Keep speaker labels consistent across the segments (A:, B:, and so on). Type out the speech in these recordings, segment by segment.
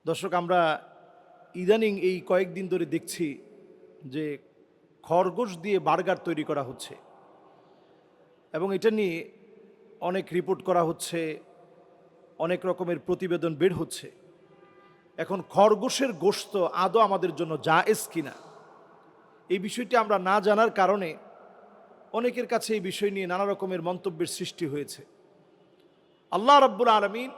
A: দর্শক, আমরা ইদানিং এই কয়েকদিন ধরে দেখছি যে খরগোশ দিয়ে বার্গার তৈরি করা হচ্ছে এবং এটা নিয়ে অনেক রিপোর্ট করা হচ্ছে, অনেক রকমের প্রতিবেদন বের হচ্ছে। এখন খরগোশের গোশত আদৌ আমাদের জন্য জায়েজ কিনা, এই বিষয়টি আমরা না জানার কারণে অনেকের কাছে এই বিষয় নিয়ে নানা রকমের মন্তব্যের সৃষ্টি হয়েছে। আল্লাহ রাব্বুল আলামিন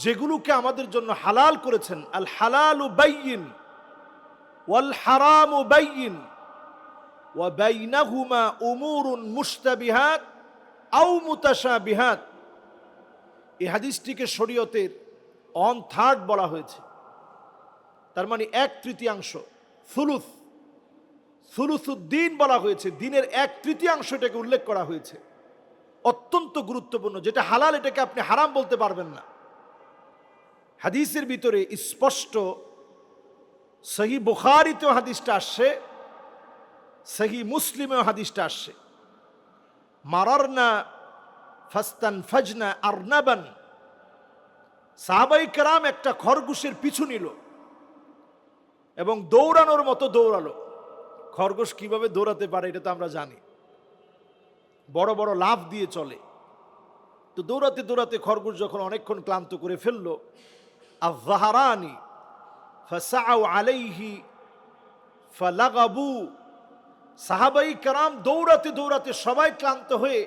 A: যেগুলোকে আমাদের জন্য হালাল করেছেন, আল হালালু বাইয়িন ওয়াল হারামু বাইয়িন ওয়া বাইনাহুমা উমুরুন মুশতাবিহাত আও মুতাশাবিহাত, এই হাদিসটিকে শরীয়তের 1/3 বলা হয়েছে। তার মানে 1/3, সুলুসুদ্দিন বলা হয়েছে, দিনের 1/3 এটাকে উল্লেখ করা হয়েছে। অত্যন্ত গুরুত্বপূর্ণ, যেটা হালাল এটাকে আপনি হারাম বলতে পারবেন না। হাদিসের ভিতরে স্পষ্ট, সহিহ বুখারীতেও হাদিসটা আসছে, সহিহ মুসলিমেও হাদিসটা আসছে। মারারনা ফাস্তানফাজনা আরনাবান, সাহাবায়ে কেরাম একটা খরগোশের পিছু নিল এবং দৌড়ানোর মতো দৌড়ালো। খরগোশ কিভাবে দৌড়াতে পারে এটা তো আমরা জানি, বড় বড় লাফ দিয়ে চলে। তো দৌড়াতে দৌড়াতে খরগোশ যখন অনেকক্ষণ ক্লান্ত করে ফেললো, আয-যাহরানি ফাসাউ আলাইহি ফালাগাবু, সাহাবায়ে কেরাম দৌড়াতে দৌড়াতে সবাই ক্লান্ত হয়ে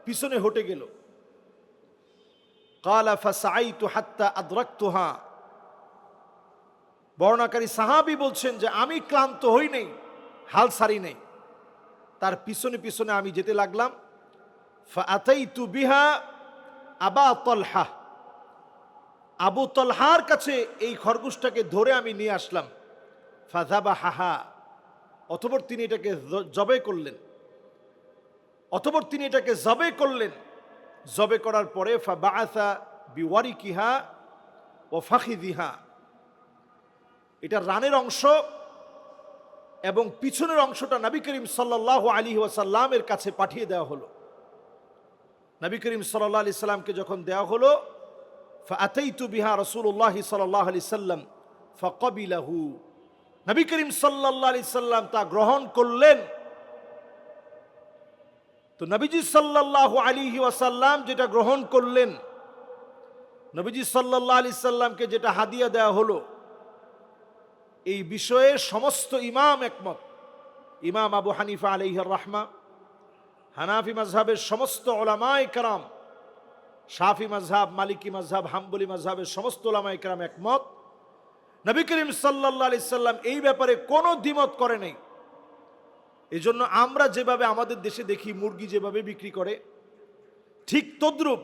A: পিছনে হটে গেল। ক্বালা ফাসাইতু হাত্তা আদরাকতুহা, বর্ণনাকারী সাহাবী বলছেন যে আমি ক্লান্ত হই নাই, হাল ছাড়ি নাই, তার পিছনে পিছনে আমি যেতে লাগলাম। ফাআতাইতু বিহা আবা তালহা, আবু তালহার কাছে এই খরগোশটাকে ধরে আমি নিয়ে আসলাম। ফাযাবাহাহা, অতঃপর তিনি এটাকে জবে করলেন। জবে করার পরে ফাবাআসা বিওয়ারিকিহা ওয়া ফাখিযিহা, এটা রানের অংশ এবং পিছনের অংশটা নবী করিম সাল্লাল্লাহু আলাইহি ওয়াসাল্লামের কাছে পাঠিয়ে দেওয়া হলো। নবী করিম সাল্লাল্লাহু আলাইহি সাল্লামকে যখন দেওয়া হলো, ফাআতাইতু বিহা রাসূলুল্লাহ সাল্লাল্লাহু আলাইহি সাল্লাম ফাকাবিলাহু, নবী করিম সাল্লাল্লাহু আলাইহি সাল্লাম তা গ্রহণ করলেন। তো নবীজি সাল্লাল্লাহু আলাইহি ওয়াসাল্লাম যেটা গ্রহণ করলেন, নবীজি সাল্লাল্লাহু আলাইহি সাল্লামকে যেটা হাদিয়া দেওয়া হলো, এই বিষয়ে সমস্ত ইমাম একমত। ইমাম আবু হানিফা আলাইহির রাহমা, হানাফি মাযহাবের সমস্ত উলামায়ে কেরাম, শাফি মাযহাব, মালিকি মাযহাব, হাম্বলি মাযহাবের সমস্ত উলামায়ে কেরাম একমত। নবী করিম সাল্লাল্লাহু আলাইহি সাল্লাম এই ব্যাপারে কোনো দ্বিমত করে নাই। এজন্য আমরা যেভাবে আমাদের দেশে দেখি মুরগি যেভাবে বিক্রি করে, ঠিক তদ্রূপ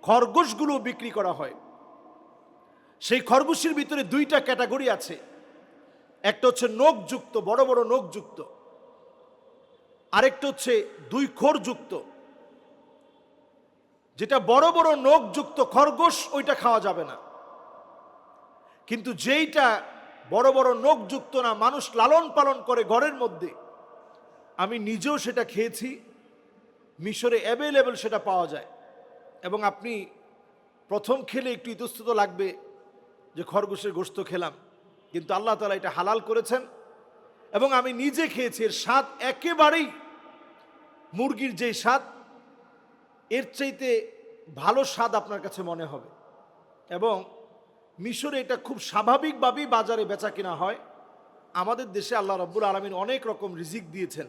A: খরগোশগুলো বিক্রি করা হয়। সেই খরগোশের ভিতরে 2টা ক্যাটাগরি আছে। একটা হচ্ছে নখযুক্ত, বড় বড় নখযুক্ত, আরেকটা হচ্ছে 2 খোরযুক্ত। যেটা বড় বড় নখযুক্ত খরগোশ, ওইটা খাওয়া যাবে না। কিন্তু যেইটা বড় বড় নখযুক্ত না, মানুষ লালন পালন করে ঘরের মধ্যে, আমি নিজেও সেটা খেয়েছি, মিশরে অ্যাভেলেবল সেটা পাওয়া যায়। এবং আপনি প্রথম খেলে একটু ইতস্তত লাগবে যে খরগোশের গোশত খেলাম, কিন্তু আল্লাহ তাআলা এটা হালাল করেছেন এবং আমি নিজে খেয়েছি। এর স্বাদ একেবারেই মুরগির যেই স্বাদ, এর চাইতে ভালো স্বাদ আপনার কাছে মনে হবে। এবং মিশরে এটা খুব স্বাভাবিকভাবেই বাজারে বেচা কিনা হয়। আমাদের দেশে আল্লাহ রাব্বুল আলামিন অনেক রকম রিজিক দিয়েছেন,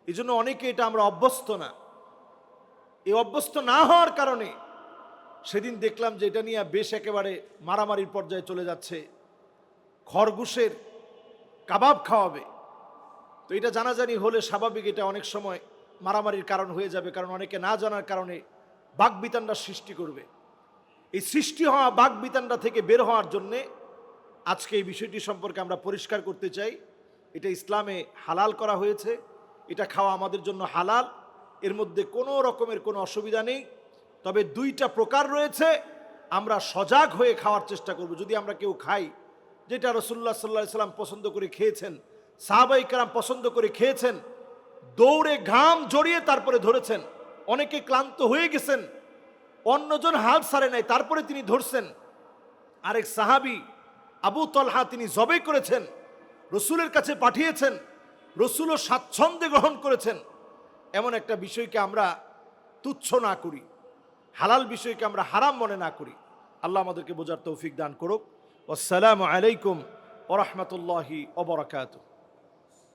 A: এই জন্য অনেকে এটা আমরা অভ্যস্ত না। এই অভ্যস্ত না হওয়ার কারণে সেদিন দেখলাম যে এটা নিয়ে বেশ একেবারে মারামারির পর্যায়ে চলে যাচ্ছে। খরগোশের কাবাব খাওয়াবে, তো এটা জানাজানি হলে স্বাভাবিক এটা অনেক সময় মারামারির কারণ হয়ে যাবে, কারণ অনেকে না জানার কারণে বাকবিতণ্ডা সৃষ্টি করবে। এই সৃষ্টি হওয়া বাকবিতণ্ডা থেকে বের হওয়ার জন্যে আজকে এই বিষয়টি সম্পর্কে আমরা পরিষ্কার করতে চাই। এটা ইসলামে হালাল করা হয়েছে, এটা খাওয়া আমাদের জন্য হালাল, এর মধ্যে কোনো রকমের কোনো অসুবিধা নেই। তবে 2টা প্রকার রয়েছে, আমরা সজাগ হয়ে খাওয়ার চেষ্টা করব। যদি আমরা কেউ খাই যেটা রাসূলুল্লাহ সাল্লাল্লাহু আলাইহি সাল্লাম পছন্দ করে খেয়েছেন, সাহাবায়ে কেরাম পছন্দ করে খেয়েছেন, দৌড়ে ঘাম জড়িয়ে তারপরে ধরেছেন, অনেকে ক্লান্ত হয়ে গেছেন, অন্যজন হাল ছাড়ে নাই, তারপরে তিনি ধরছেন, আরেক সাহাবী আবু তলহা তিনি জবাই করেছেন, রসুলের কাছে পাঠিয়েছেন, রসুলও স্বাচ্ছন্দ্যে গ্রহণ করেছেন। এমন একটা বিষয়কে আমরা তুচ্ছ না করি, হালাল বিষয়কে আমরা হারাম মনে না করি। আল্লাহ আমাদেরকে বোঝার তৌফিক দান করুক। আসসালামু আলাইকুম ওয়া রাহমাতুল্লাহি ওয়া বারাকাতুহু।